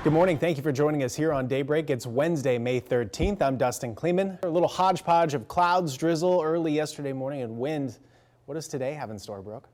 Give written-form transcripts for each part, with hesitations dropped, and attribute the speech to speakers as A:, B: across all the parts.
A: Good morning. Thank you for joining us here on Daybreak. It's Wednesday, May 13th. I'm Dustin Klemann. A little hodgepodge of clouds, drizzle early yesterday morning and wind. What does today have in store, Brooke?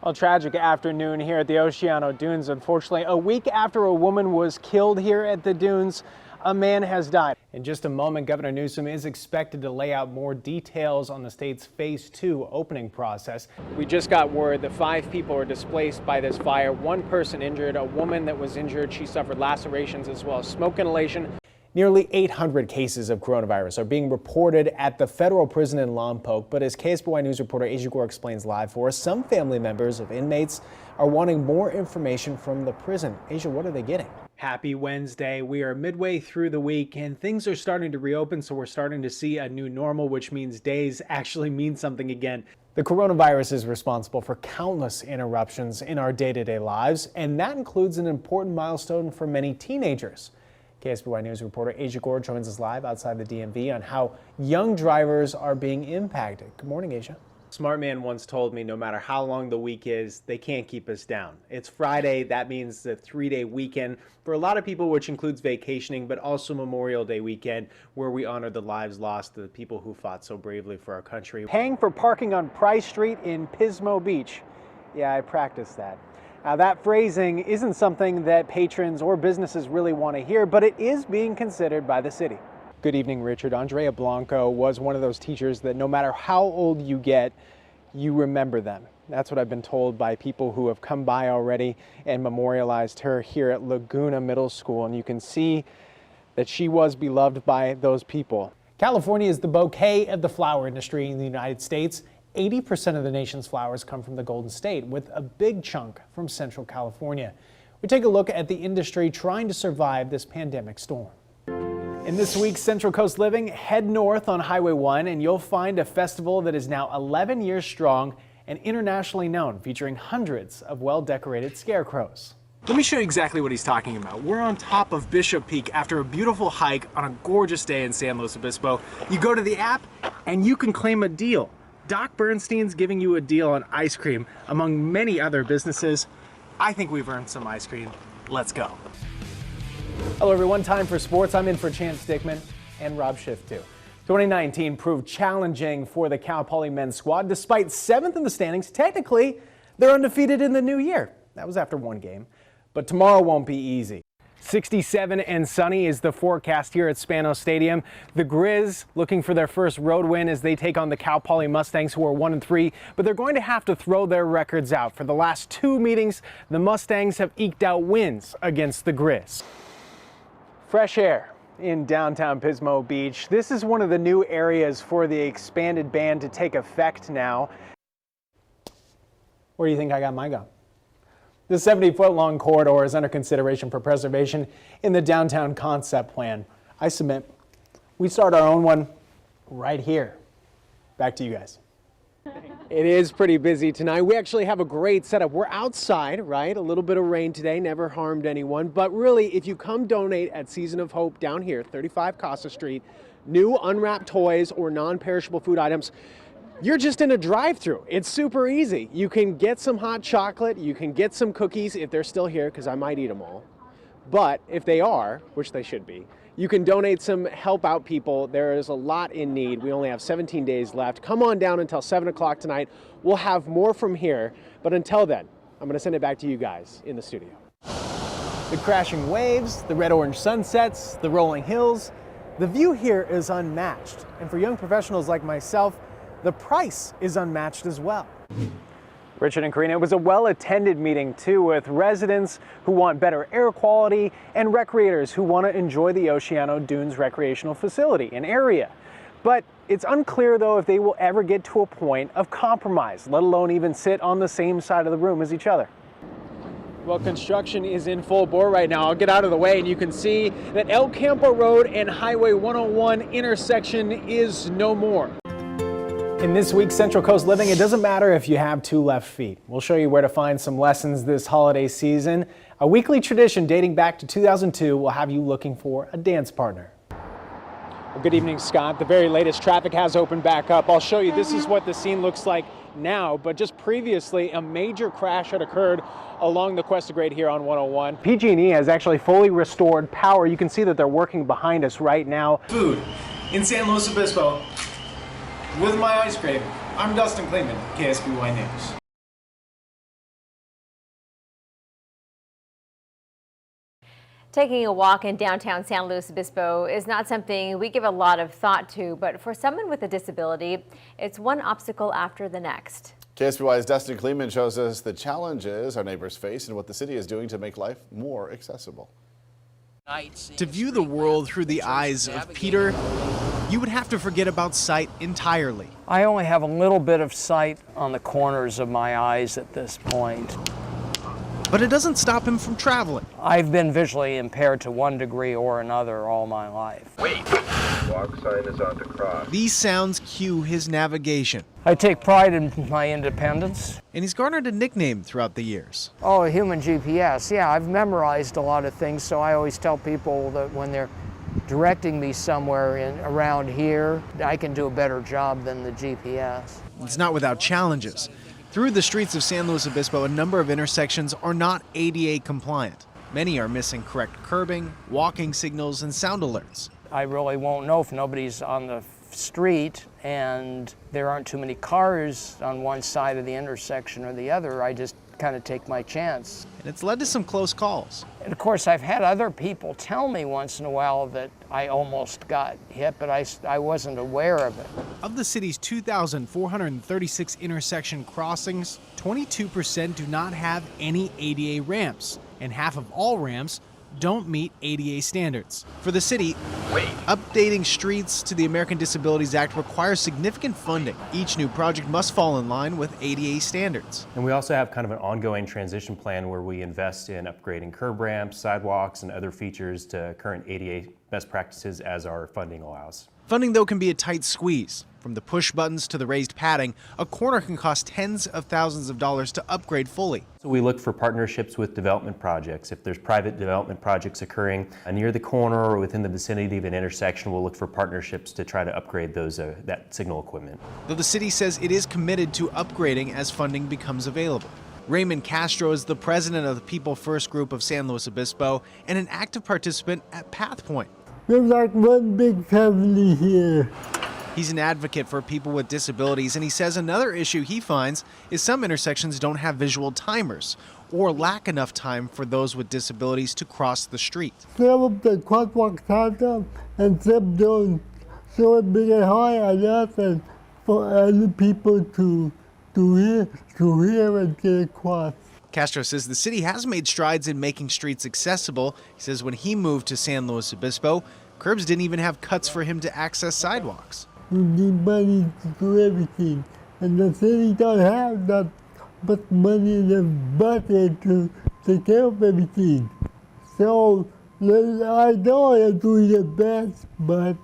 B: Well, tragic afternoon here at the Oceano Dunes. Unfortunately, a week after a woman was killed here at the dunes, a man has died.
A: In just a moment, Governor Newsom is expected to lay out more details on the state's Phase 2 opening process.
B: We just got word that 5 people were displaced by this fire. 1 person injured, a woman that was injured. She suffered lacerations as well as smoke inhalation.
A: Nearly 800 cases of coronavirus are being reported at the federal prison in Lompoc, but as KSBY News reporter Asia Gore explains live for us, some family members of inmates are wanting more information from the prison. Asia, what are they getting?
B: Happy Wednesday. We are midway through the week and things are starting to reopen, so we're starting to see a new normal, which means days actually mean something again.
A: The coronavirus is responsible for countless interruptions in our day-to-day lives, and that includes an important milestone for many teenagers. KSBY News reporter Asia Gore joins us live outside the DMV on how young drivers are being impacted. Good morning, Asia.
B: Smart man once told me no matter how long the week is, they can't keep us down. It's Friday. That means the 3-day weekend for a lot of people, which includes vacationing, but also Memorial Day weekend, where we honor the lives lost to the people who fought so bravely for our country. Paying for parking on Price Street in Pismo Beach. Yeah, I practiced that. Now, that phrasing isn't something that patrons or businesses really want to hear, but it is being considered by the city. Good evening, Richard. Andrea Blanco was one of those teachers that no matter how old you get, you remember them. That's what I've been told by people who have come by already and memorialized her here at Laguna Middle School. And you can see that she was beloved by those people.
A: California is the bouquet of the flower industry in the United States. 80% of the nation's flowers come from the Golden State, with a big chunk from Central California. We take a look at the industry trying to survive this pandemic storm. In this week's Central Coast Living, head north on Highway 1 and you'll find a festival that is now 11 years strong and internationally known, featuring hundreds of well-decorated scarecrows.
B: Let me show you exactly what he's talking about. We're on top of Bishop Peak after a beautiful hike on a gorgeous day in San Luis Obispo. You go to the app and you can claim a deal. Doc Bernstein's giving you a deal on ice cream, among many other businesses. I think we've earned some ice cream. Let's go.
A: Hello everyone, time for sports. I'm in for Chance Dickman and Rob Schiff too. 2019 proved challenging for the Cal Poly men's squad. Despite 7th in the standings, technically they're undefeated in the new year. That was after 1 game, but tomorrow won't be easy. 67 and sunny is the forecast here at Spanos Stadium. The Grizz looking for their first road win as they take on the Cal Poly Mustangs, who are 1-3, but they're going to have to throw their records out. For the last 2 meetings, the Mustangs have eked out wins against the Grizz. Fresh air in downtown Pismo Beach. This is one of the new areas for the expanded ban to take effect now. Where do you think I got my gun? The 70-foot-long corridor is under consideration for preservation in the downtown concept plan. I submit we start our own one right here. Back to you guys. It is pretty busy tonight. We actually have a great setup. We're outside, right? A little bit of rain today, never harmed anyone. But really, if you come donate at Season of Hope down here, 35 Casa Street, new unwrapped toys or non-perishable food items, you're just in a drive-through. It's super easy. You can get some hot chocolate, you can get some cookies if they're still here, because I might eat them all. But if they are, which they should be, you can donate some, help out people. There is a lot in need. We only have 17 days left. Come on down until 7 o'clock tonight. We'll have more from here. But until then, I'm going to send it back to you guys in the studio. The crashing waves, the red-orange sunsets, the rolling hills. The view here is unmatched. And for young professionals like myself, the price is unmatched as well. Richard and Karina, it was a well-attended meeting too, with residents who want better air quality and recreators who want to enjoy the Oceano Dunes recreational facility and area. But it's unclear though if they will ever get to a point of compromise, let alone even sit on the same side of the room as each other. Well, construction is in full bore right now. I'll get out of the way and you can see that El Campo Road and Highway 101 intersection is no more. In this week's Central Coast Living, it doesn't matter if you have 2 left feet. We'll show you where to find some lessons this holiday season. A weekly tradition dating back to 2002 will have you looking for a dance partner.
B: Well, good evening, Scott. The very latest traffic has opened back up. I'll show you. This is what the scene looks like
A: now, but just previously a major crash had occurred along the Cuesta Grade here on 101. PG&E has actually fully restored power. You can see that they're working behind us right now. Food in San Luis Obispo with my ice cream. I'm Dustin Klemann, KSBY News.
C: Taking a walk in downtown San Luis Obispo is not something we give a lot of thought to, but for someone with a disability, it's one obstacle after the next.
D: KSBY's Dustin Klemann shows us the challenges our neighbors face and what the city is doing to make life more accessible.
B: To view the world through the eyes of Peter, you would have to forget about sight entirely.
E: I only have a little bit of sight on the corners of my eyes at this point.
B: But it doesn't stop him from traveling.
E: I've been visually impaired to one degree or another all my life.
F: Wait, walk sign is on to cross.
B: These sounds cue his navigation.
E: I take pride in my independence.
B: And he's garnered a nickname throughout the years.
E: Oh, a human GPS. Yeah, I've memorized a lot of things, so I always tell people that when they're directing me somewhere around here, I can do a better job than the GPS.
B: It's not without challenges. Through the streets of San Luis Obispo, a number of intersections are not ADA compliant. Many are missing correct curbing, walking signals, and sound alerts.
E: I really won't know if nobody's on the street and there aren't too many cars on one side of the intersection or the other. I just kind of take my chance.
B: And it's led to some close calls.
E: And of course, I've had other people tell me once in a while that I almost got hit, but I wasn't aware of it.
B: Of the city's 2,436 intersection crossings, 22% do not have any ADA ramps, and half of all ramps don't meet ADA standards. For the city, updating streets to the American Disabilities Act requires significant funding. Each new project must fall in line with ADA standards.
G: And we also have kind of an ongoing transition plan where we invest in upgrading curb ramps, sidewalks, and other features to current ADA best practices as our funding allows.
B: Funding, though, can be a tight squeeze. From the push buttons to the raised padding, a corner can cost tens of thousands of dollars to upgrade fully.
G: So we look for partnerships with development projects. If there's private development projects occurring near the corner or within the vicinity of an intersection, we'll look for partnerships to try to upgrade those that signal equipment.
B: Though the city says it is committed to upgrading as funding becomes available. Raymond Castro is the president of the People First group of San Luis Obispo and an active participant at PathPoint.
H: There's like one big family here.
B: He's an advocate for people with disabilities, and he says another issue he finds is some intersections don't have visual timers or lack enough time for those with disabilities to cross the street.
H: Some of the crosswalks have them and some don't. So it makes it hard enough and for other people to hear and get across.
B: Castro says the city has made strides in making streets accessible. He says when he moved to San Luis Obispo, curbs didn't even have cuts for him to access sidewalks.
H: We need money to do everything, and the city don't have that much money in the budget to take care of everything. So I know they're doing their best, but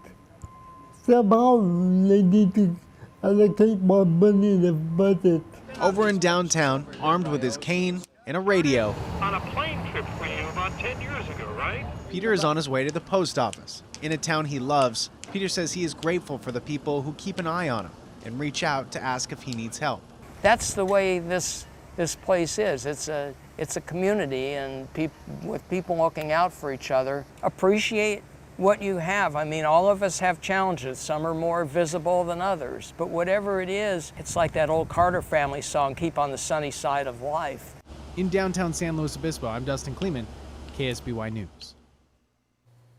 H: somehow they need to allocate more money in the budget.
B: Over in downtown, armed with his cane and a radio,
F: On a plane trip for you about 10 years ago, right?
B: Peter is on his way to the post office. In a town he loves, Peter says he is grateful for the people who keep an eye on him and reach out to ask if he needs help.
E: That's the way this place is. It's a community, and with people looking out for each other. Appreciate what you have. I mean, all of us have challenges. Some are more visible than others, but whatever it is, it's like that old Carter family song, "Keep on the Sunny Side of Life."
B: In downtown San Luis Obispo, I'm Dustin Klemann, KSBY News.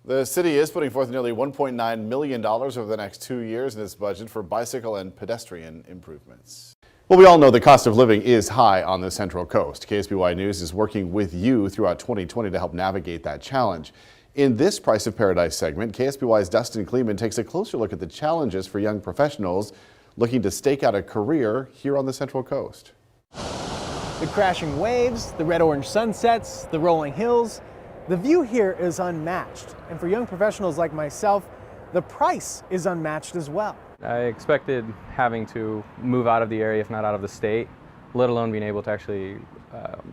D: The city is putting forth nearly $1.9 million over the next 2 years in its budget for bicycle and pedestrian improvements. Well, we all know the cost of living is high on the Central Coast. KSBY News is working with you throughout 2020 to help navigate that challenge. In this Price of Paradise segment, KSBY's Dustin Klemann takes a closer look at the challenges for young professionals looking to stake out a career here on the Central Coast.
A: The crashing waves, the red-orange sunsets, the rolling hills. The view here is unmatched, and for young professionals like myself, the price is unmatched as well.
I: I expected having to move out of the area, if not out of the state, let alone being able to actually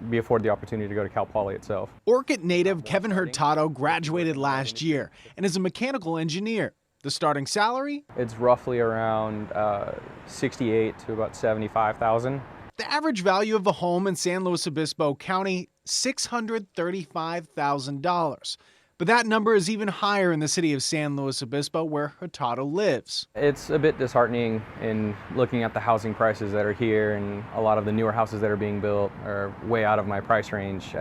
I: be afforded the opportunity to go to Cal Poly itself.
B: Orcutt native Kevin Hurtado graduated last year and is a mechanical engineer.
A: The starting salary?
I: It's roughly around 68 to about 75,000.
A: The average value of a home in San Luis Obispo County, $635,000. But that number is even higher in the city of San Luis Obispo, where Hurtado lives.
I: It's a bit disheartening in looking at the housing prices that are here, and a lot of the newer houses that are being built are way out of my price range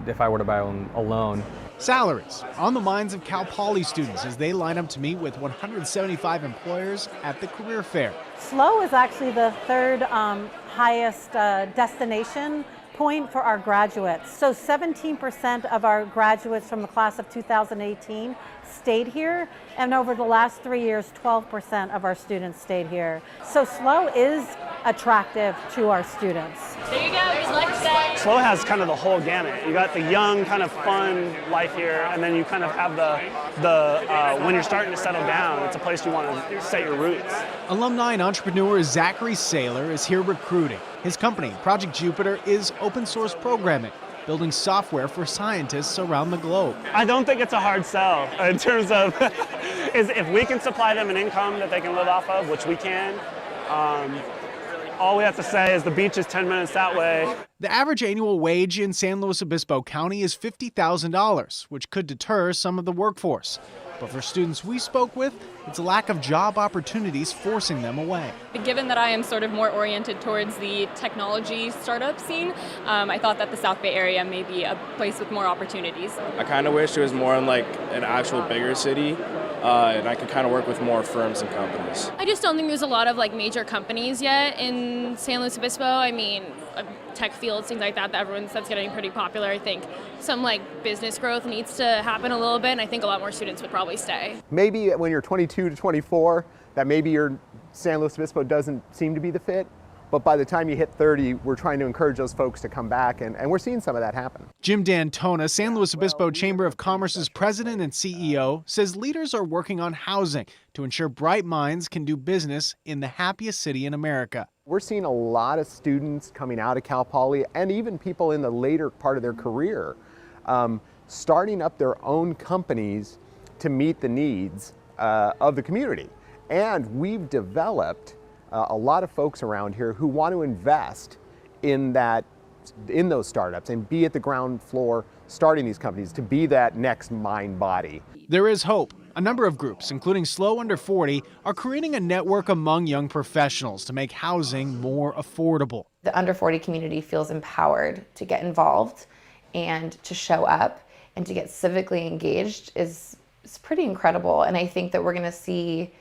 I: if I were to buy one alone.
A: Salaries on the minds of Cal Poly students as they line up to meet with 175 employers at the career fair.
J: SLO is actually the third highest destination point for our graduates. So 17% of our graduates from the class of 2018 stayed here, and over the last 3 years, 12% of our students stayed here. So SLO is attractive to our students.
K: There you go, good luck today.
L: SLO has kind of the whole gamut. You got the young, kind of fun life here, and then you kind of have the when you're starting to settle down, it's a place you want to set your roots.
A: Alumni and entrepreneur Zachary Saylor is here recruiting. His company, Project Jupiter, is open source programming, building software for scientists around the globe.
L: I don't think it's a hard sell in terms of if we can supply them an income that they can live off of, which we can. All we have to say is the beach is 10 minutes that way.
A: The average annual wage in San Luis Obispo County is $50,000, which could deter some of the workforce. But for students we spoke with, it's a lack of job opportunities forcing them away.
K: Given that I am sort of more oriented towards the technology startup scene, I thought that the South Bay area may be a place with more opportunities.
M: I kind of wish it was more in like an actual bigger city, and I could kind of work with more firms and companies.
K: I just don't think there's a lot of like major companies yet in San Luis Obispo. I mean, tech fields, things like that, that's getting pretty popular. I think some like business growth needs to happen a little bit, and I think a lot more students would probably stay.
N: Maybe when you're 22 to 24, that maybe your San Luis Obispo doesn't seem to be the fit, but by the time you hit 30, we're trying to encourage those folks to come back, and we're seeing some of that happen.
A: Jim D'Antona, San Luis Obispo Chamber of Commerce's president and CEO, says leaders are working on housing to ensure bright minds can do business in the happiest city in America.
N: We're seeing a lot of students coming out of Cal Poly, and even people in the later part of their career, starting up their own companies to meet the needs of the community. And we've developed a lot of folks around here who want to invest in those startups and be at the ground floor starting these companies to be that next mind body.
A: There is hope. A number of groups, including SLO Under 40, are creating a network among young professionals to make housing more affordable.
O: The under 40 community feels empowered to get involved and to show up and to get civically engaged is pretty incredible. And I think that we're going to see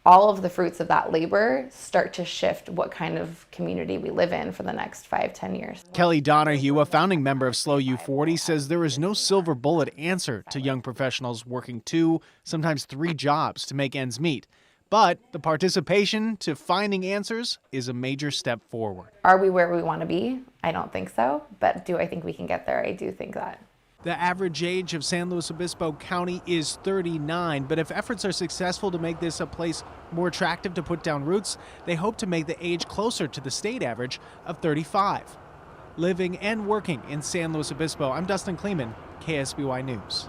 O: all of the fruits of that labor start to shift what kind of community we live in for the next 5-10 years.
A: Kelly Donahue, a founding member of SLO U40, says there is no silver bullet answer to young professionals working 2, sometimes 3 jobs to make ends meet. But the participation to finding answers is a major step forward.
O: Are we where we want to be? I don't think so. But do I think we can get there? I do think that.
A: The average age of San Luis Obispo County is 39, but if efforts are successful to make this a place more attractive to put down roots, they hope to make the age closer to the state average of 35. Living and working in San Luis Obispo, I'm Dustin Klemann, KSBY News.